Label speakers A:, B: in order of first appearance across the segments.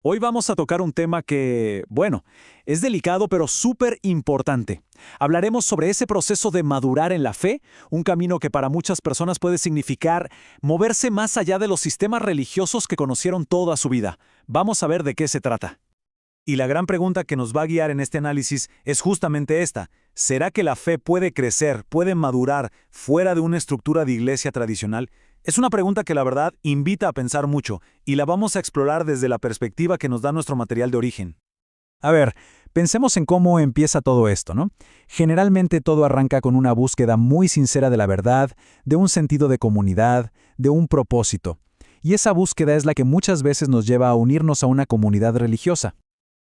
A: Hoy vamos a tocar un tema que, bueno, es delicado pero súper importante. Hablaremos sobre ese proceso de madurar en la fe, un camino que para muchas personas puede significar moverse más allá de los sistemas religiosos que conocieron toda su vida. Vamos a ver de qué se trata. Y la gran pregunta que nos va a guiar en este análisis es justamente esta. ¿Será que la fe puede crecer, puede madurar fuera de una estructura de iglesia tradicional? Es una pregunta que la verdad invita a pensar mucho y la vamos a explorar desde la perspectiva que nos da nuestro material de origen. A ver, pensemos en cómo empieza todo esto, ¿no? Generalmente todo arranca con una búsqueda muy sincera de la verdad, de un sentido de comunidad, de un propósito. Y esa búsqueda es la que muchas veces nos lleva a unirnos a una comunidad religiosa.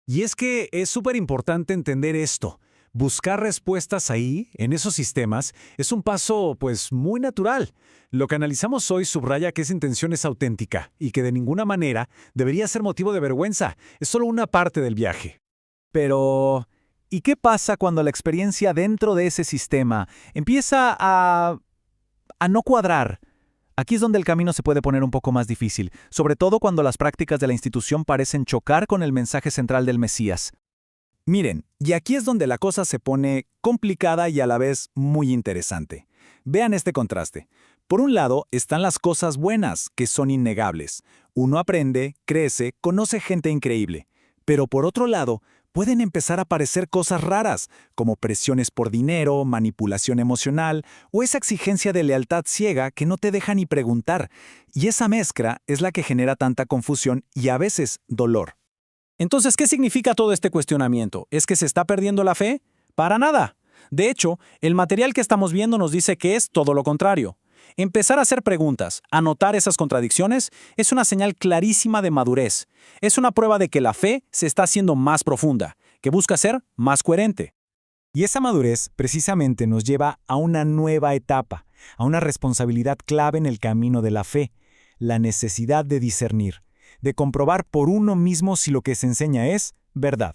A: Y es que es súper importante entender esto. Buscar respuestas ahí, en esos sistemas, es un paso, pues, muy natural. Lo que analizamos hoy subraya que esa intención es auténtica y que de ninguna manera debería ser motivo de vergüenza. Es solo una parte del viaje. Pero, ¿y qué pasa cuando la experiencia dentro de ese sistema empieza a no cuadrar? Aquí es donde el camino se puede poner un poco más difícil, sobre todo cuando las prácticas de la institución parecen chocar con el mensaje central del Mesías. Miren, y aquí es donde la cosa se pone complicada y a la vez muy interesante. Vean este contraste. Por un lado están las cosas buenas, que son innegables. Uno aprende, crece, conoce gente increíble. Pero por otro lado, pueden empezar a aparecer cosas raras, como presiones por dinero, manipulación emocional o esa exigencia de lealtad ciega que no te deja ni preguntar. Y esa mezcla es la que genera tanta confusión y a veces dolor. Entonces, ¿qué significa todo este cuestionamiento? ¿Es que se está perdiendo la fe? Para nada. De hecho, el material que estamos viendo nos dice que es todo lo contrario. Empezar a hacer preguntas, a notar esas contradicciones, es una señal clarísima de madurez. Es una prueba de que la fe se está haciendo más profunda, que busca ser más coherente. Y esa madurez precisamente nos lleva a una nueva etapa, a una responsabilidad clave en el camino de la fe, la necesidad de discernir, de comprobar por uno mismo si lo que se enseña es verdad.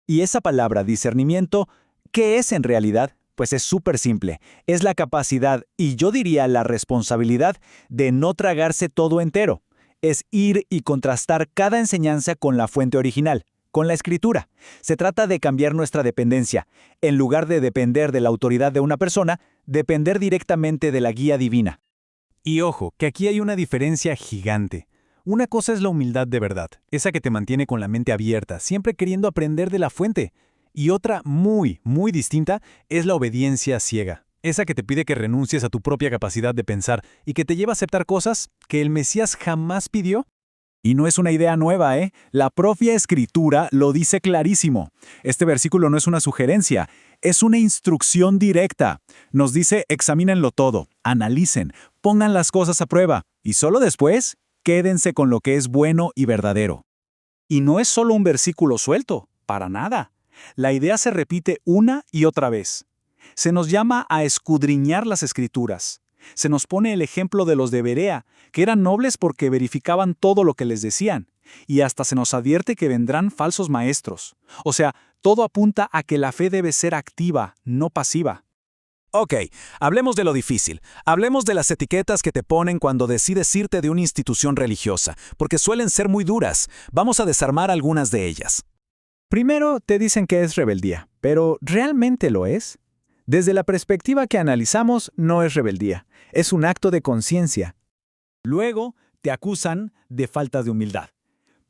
A: Y esa palabra discernimiento, ¿qué es en realidad? Pues es súper simple. Es la capacidad, y yo diría la responsabilidad, de no tragarse todo entero. Es ir y contrastar cada enseñanza con la fuente original, con la escritura. Se trata de cambiar nuestra dependencia. En lugar de depender de la autoridad de una persona, depender directamente de la guía divina. Y ojo, que aquí hay una diferencia gigante. Una cosa es la humildad de verdad, esa que te mantiene con la mente abierta, siempre queriendo aprender de la fuente. Y otra muy, muy distinta es la obediencia ciega, esa que te pide que renuncies a tu propia capacidad de pensar y que te lleva a aceptar cosas que el Mesías jamás pidió. Y no es una idea nueva, ¿eh? La propia Escritura lo dice clarísimo. Este versículo no es una sugerencia, es una instrucción directa. Nos dice, examínenlo todo, analicen, pongan las cosas a prueba, y solo después, quédense con lo que es bueno y verdadero. Y no es solo un versículo suelto, para nada. La idea se repite una y otra vez. Se nos llama a escudriñar las Escrituras. Se nos pone el ejemplo de los de Berea, que eran nobles porque verificaban todo lo que les decían. Y hasta se nos advierte que vendrán falsos maestros. O sea, todo apunta a que la fe debe ser activa, no pasiva. Ok, hablemos de lo difícil. Hablemos de las etiquetas que te ponen cuando decides irte de una institución religiosa, porque suelen ser muy duras. Vamos a desarmar algunas de ellas. Primero, te dicen que es rebeldía, pero ¿realmente lo es? Desde la perspectiva que analizamos, no es rebeldía, es un acto de conciencia. Luego, te acusan de falta de humildad.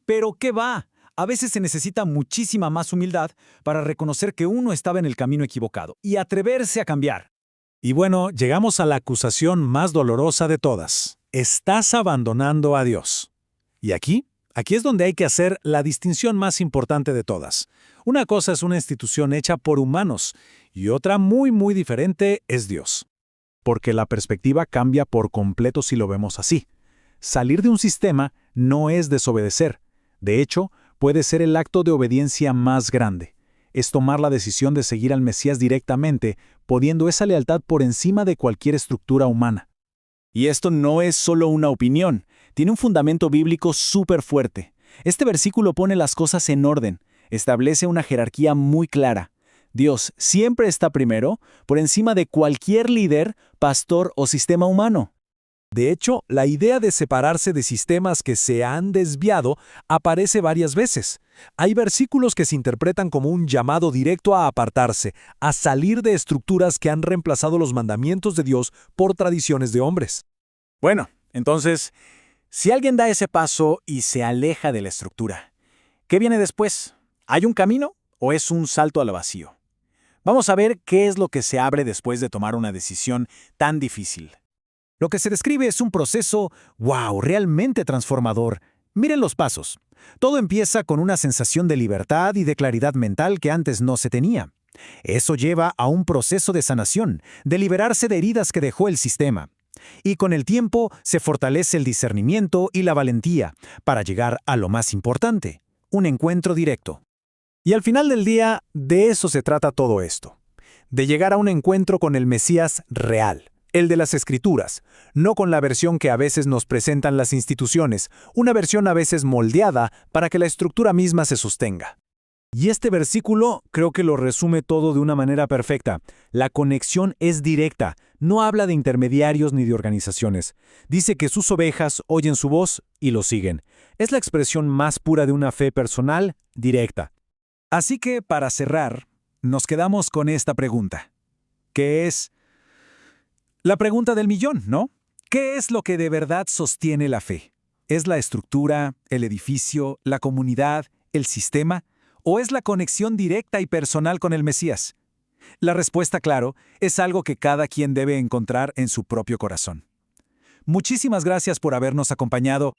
A: ¿Pero qué va? A veces se necesita muchísima más humildad para reconocer que uno estaba en el camino equivocado y atreverse a cambiar. Y bueno, llegamos a la acusación más dolorosa de todas. Estás abandonando a Dios. Y aquí es donde hay que hacer la distinción más importante de todas. Una cosa es una institución hecha por humanos y otra muy, muy diferente es Dios. Porque la perspectiva cambia por completo si lo vemos así. Salir de un sistema no es desobedecer. De hecho, puede ser el acto de obediencia más grande. Es tomar la decisión de seguir al Mesías directamente, poniendo esa lealtad por encima de cualquier estructura humana. Y esto no es solo una opinión, tiene un fundamento bíblico súper fuerte. Este versículo pone las cosas en orden, establece una jerarquía muy clara. Dios siempre está primero, por encima de cualquier líder, pastor o sistema humano.
B: De hecho, la idea de separarse de sistemas que se han desviado aparece varias veces. Hay versículos que se interpretan como un llamado directo a apartarse, a salir de estructuras que han reemplazado los mandamientos de Dios por tradiciones de hombres.
A: Bueno, entonces, si alguien da ese paso y se aleja de la estructura, ¿qué viene después? ¿Hay un camino o es un salto al vacío? Vamos a ver qué es lo que se abre después de tomar una decisión tan difícil. Lo que se describe es un proceso, wow, realmente transformador. Miren los pasos. Todo empieza con una sensación de libertad y de claridad mental que antes no se tenía. Eso lleva a un proceso de sanación, de liberarse de heridas que dejó el sistema. Y con el tiempo se fortalece el discernimiento y la valentía para llegar a lo más importante, un encuentro directo. Y al final del día, de eso se trata todo esto. De llegar a un encuentro con el Mesías real. El de las Escrituras, no con la versión que a veces nos presentan las instituciones, una versión a veces moldeada para que la estructura misma se sostenga. Y este versículo creo que lo resume todo de una manera perfecta. La conexión es directa, no habla de intermediarios ni de organizaciones. Dice que sus ovejas oyen su voz y lo siguen. Es la expresión más pura de una fe personal, directa. Así que, para cerrar, nos quedamos con esta pregunta, que es la pregunta del millón, ¿no? ¿Qué es lo que de verdad sostiene la fe? ¿Es la estructura, el edificio, la comunidad, el sistema? ¿O es la conexión directa y personal con el Mesías? La respuesta, claro, es algo que cada quien debe encontrar en su propio corazón. Muchísimas gracias por habernos acompañado